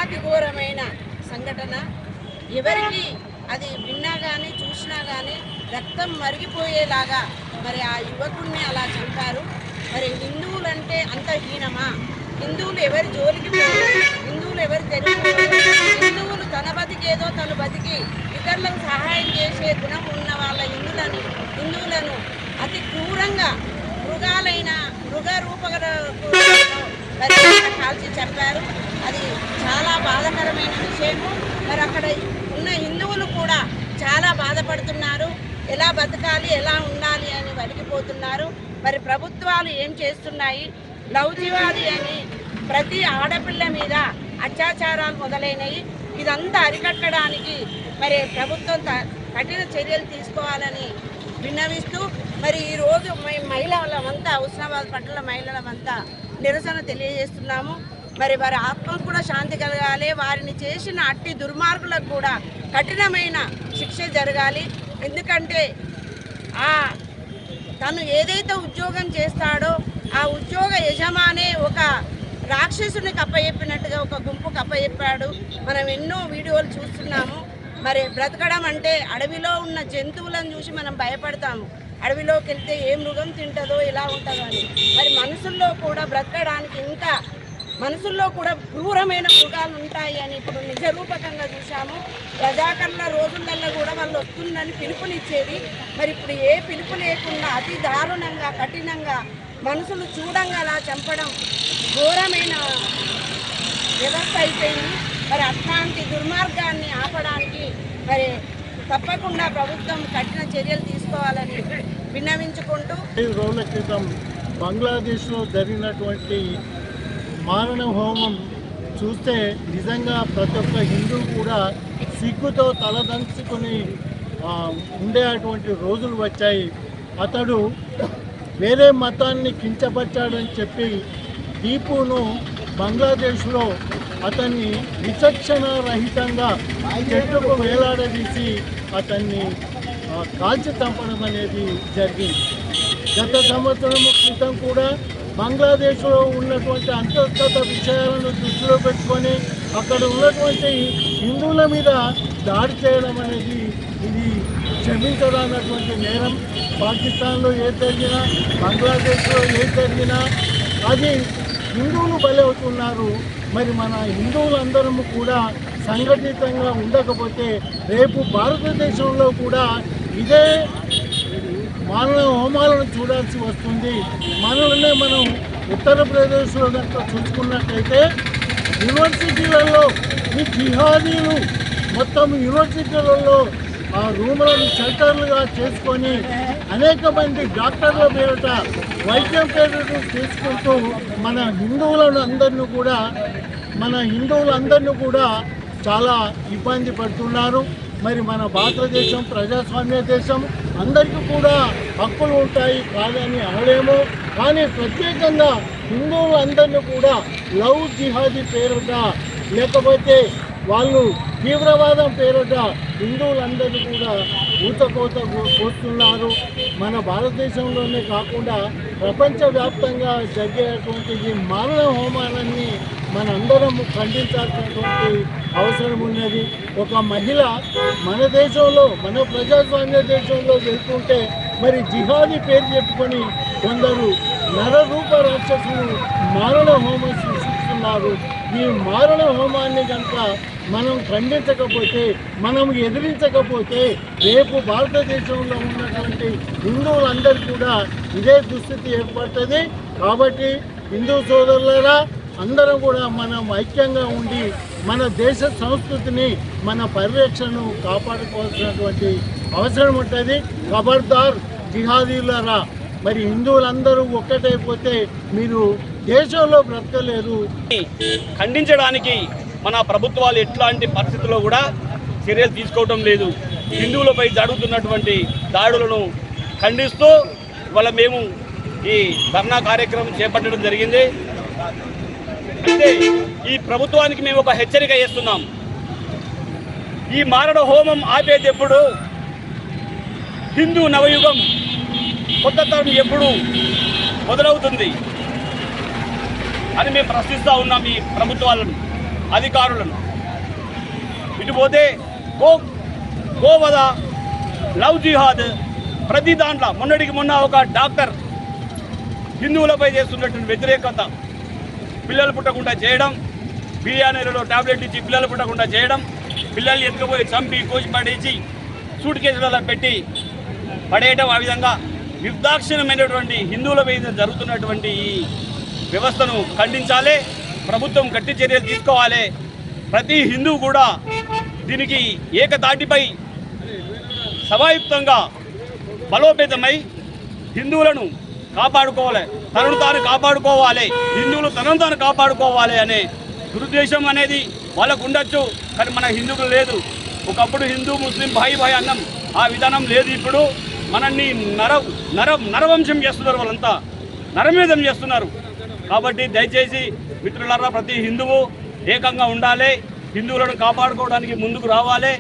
ఘోరాతి ఘోరమైన సంఘటన. ఎవరికి అది విన్నా కానీ చూసినా కానీ రక్తం మరిగిపోయేలాగా మరి ఆ యువకుడిని అలా చంపారు. మరి హిందువులంటే అంత హీనమా? హిందువులు ఎవరి జోలికి పోరు, హిందువులు ఎవరు తెలుసుకోరు. హిందువులు తన బతికేదో తను బతికి ఇతరులకు సహాయం చేసే గుణం ఉన్న వాళ్ళ హిందువులను అతి క్రూరంగా మృగాలైన మృగ రూపకులను కాల్చి చెప్పారు. అది చాలా బాధాకరమైన విషయము. మరి అక్కడ ఉన్న హిందువులు కూడా చాలా బాధపడుతున్నారు. ఎలా బతకాలి, ఎలా ఉండాలి అని వణికిపోతున్నారు. మరి ప్రభుత్వాలు ఏం చేస్తున్నాయి? లవ్ జిహాదీ అని ప్రతి ఆడపిల్ల మీద అత్యాచారాలు మొదలైనవి. ఇదంతా అరికట్టడానికి మరి ప్రభుత్వం కఠిన చర్యలు తీసుకోవాలని విన్నవిస్తూ మరి ఈరోజు మహిళలమంతా హుస్నాబాద్ పట్టణ మహిళలమంతా నిరసన తెలియజేస్తున్నాము. మరి వారి ఆత్మకు కూడా శాంతి కలగాలి. వారిని చేసిన అట్టి దుర్మార్గులకు కూడా కఠినమైన శిక్ష జరగాలి. ఎందుకంటే తను ఏదైతే ఉద్యోగం చేస్తాడో ఆ ఉద్యోగ యజమానే ఒక రాక్షసుని కప్పచెప్పినట్టుగా ఒక గుంపు కప్పచెప్పాడు. మనం ఎన్నో వీడియోలు చూస్తున్నాము. మరి బ్రతకడం అంటే అడవిలో ఉన్న జంతువులను చూసి మనం భయపడతాము. అడవిలోకి వెళ్తే ఏ మృగం తింటుందో ఎలా ఉంటుందో అని. మరి మనుషుల్లో కూడా బ్రతకడానికి ఇంకా మనసుల్లో కూడా క్రూరమైన మృగాలు ఉంటాయి అని ఇప్పుడు నిజరూపకంగా చూసాము. రజాకర్ల రోజులలో కూడా వాళ్ళు వస్తుందని పిలుపునిచ్చేది. మరి ఇప్పుడు ఏ పిలుపు లేకుండా అతి దారుణంగా కఠినంగా మనుషులు చూడంగా అలా చంపడం ఘోరమైన వ్యవస్థ అయిపోయింది. మరి అట్లాంటి దుర్మార్గాన్ని ఆపడానికి మరి తప్పకుండా ప్రభుత్వం కఠిన చర్యలు తీసుకోవాలని విన్నవించుకుంటూ 5 రోజుల క్రితం బంగ్లాదేశ్లో జరిగినటువంటి మారణ హోమం చూస్తే నిజంగా ప్రతి ఒక్క హిందూ కూడా సిగ్గుతో తలదంచుకొని ఉండేటువంటి రోజులు వచ్చాయి. అతడు వేరే మతాన్ని కించపరిచాడని చెప్పి దీపును బంగ్లాదేశ్లో అతన్ని విచక్షణ రహితంగా చెట్టుకు వేలాడదీసి అతన్ని కాల్చి చంపడం అనేది జరిగింది. గత సంవత్సరం క్రితం కూడా బంగ్లాదేశ్లో ఉన్నటువంటి అంతర్గత విషయాలను దృష్టిలో పెట్టుకొని అక్కడ ఉన్నటువంటి హిందువుల మీద దాడి చేయడం అనేది ఇది క్షమించరానటువంటి నేరం. పాకిస్తాన్లో ఏది జరిగినా, బంగ్లాదేశ్లో ఏది జరిగినా అది హిందువులు బలవుతున్నారు. మరి మన హిందువులందరము కూడా సంఘటితంగా ఉండకపోతే రేపు భారతదేశంలో కూడా ఇదే మానవ హోమాలను చూడాల్సి వస్తుంది. మనల్నే మనం ఉత్తరప్రదేశ్లో కనుక చూసుకున్నట్లయితే యూనివర్సిటీలలో ఈ జిహాదీలు మొత్తం యూనివర్సిటీలలో ఆ రూములను షెల్టర్లుగా చేసుకొని అనేక మంది డాక్టర్ల పేరిట వైద్యం పేరిట తీసుకుంటూ మన హిందువులందరినీ కూడా చాలా ఇబ్బంది పడుతున్నారు. మరి మన భారతదేశం ప్రజాస్వామ్య దేశం, అందరికీ కూడా హక్కులు ఉంటాయి కాదని అనలేము. కానీ ప్రత్యేకంగా హిందువులందరినీ కూడా లవ్ జిహాదీ పేరిట లేకపోతే వాళ్ళు తీవ్రవాదం పేరిట హిందువులందరినీ కూడా ఊచకోత కోస్తున్నారు. మన భారతదేశంలోనే కాకుండా ప్రపంచవ్యాప్తంగా జరిగేటువంటి ఈ మారణ హోమాలన్నీ మనందరం ఖండించాల్సినటువంటి అవసరం ఉన్నది. ఒక మహిళ మన దేశంలో, మన ప్రజాస్వామ్య దేశంలో వెళ్తుంటే మరి జిహాదీ పేరు చెప్పుకొని కొందరు నరరూప రాక్షసులు మారణ హోమం సృష్టిస్తున్నారు. ఈ మారణ హోమాన్ని కనుక మనం ఖండించకపోతే, మనం ఎదిరించకపోతే రేపు భారతదేశంలో ఉన్నటువంటి హిందువులందరూ కూడా ఇదే దుస్థితి ఏర్పడుతుంది. కాబట్టి హిందూ సోదరులారా, అందరం కూడా మనం ఐక్యంగా ఉండి మన దేశ సంస్కృతిని, మన పరిరక్షణను కాపాడుకోవాల్సినటువంటి అవసరం ఉంటుంది. ఖబర్దార్ జిహాదీలారా, మరి హిందువులందరూ ఒక్కటైపోతే మీరు దేశంలో బ్రతకలేరు. ఖండించడానికి మన ప్రభుత్వాలు ఎట్లాంటి పరిస్థితుల్లో కూడా చర్యలు తీసుకోవటం లేదు. హిందువులపై జరుగుతున్నటువంటి దాడులను ఖండిస్తూ ఇవాళ మేము ఈ ధర్నా కార్యక్రమం చేపట్టడం జరిగింది. అయితే ఈ ప్రభుత్వానికి మేము ఒక హెచ్చరిక చేస్తున్నాం. ఈ మారణ హోమం ఆపేది ఎప్పుడు? హిందూ నవయుగం కొత్త తరం ఎప్పుడు మొదలవుతుంది అని మేము ప్రశ్నిస్తూ ఉన్నాం ఈ ప్రభుత్వాలను. అధికారులను. ఇటుపోతే గోవధ, లవ్ జిహాద్, ప్రతి దాంట్లో మొన్నటికి మొన్న ఒక డాక్టర్ హిందువులపై చేస్తున్నటువంటి వ్యతిరేకత, పిల్లలు పుట్టకుండా చేయడం, బిర్యానీలలో టాబ్లెట్ ఇచ్చి పిల్లలు పుట్టకుండా చేయడం, పిల్లల్ని ఎత్తుకుపోయి చంపి కోసి పడేసి సూట్ కేసులలో పెట్టి పడేయడం, ఆ విధంగా నిర్దాక్షిణ్యమైనటువంటి హిందువులపై జరుగుతున్నటువంటి ఈ వ్యవస్థను ఖండించాలి. ప్రభుత్వం గట్టి చర్యలు తీసుకోవాలి. ప్రతి హిందువు కూడా దీనికి ఏకతాటిపై సభాయుక్తంగా బలోపేతమై హిందువులను కాపాడుకోవాలి, తనను తాను కాపాడుకోవాలి, హిందువులు తనను తాను కాపాడుకోవాలి అనే దురుద్దేశం అనేది వాళ్ళకు ఉండొచ్చు. కానీ మన హిందువులు లేదు. ఒకప్పుడు హిందూ ముస్లిం భాయి భాయి అన్నం, ఆ విధానం లేదు. ఇప్పుడు మనల్ని నరవంశం చేస్తున్నారు, వాళ్ళంతా నరమేధం చేస్తున్నారు. కాబట్టి దయచేసి మిత్రులారా, ప్రతి హిందువు ఏకంగా ఉండాలి, హిందువులను కాపాడుకోవడానికి ముందుకు రావాలి.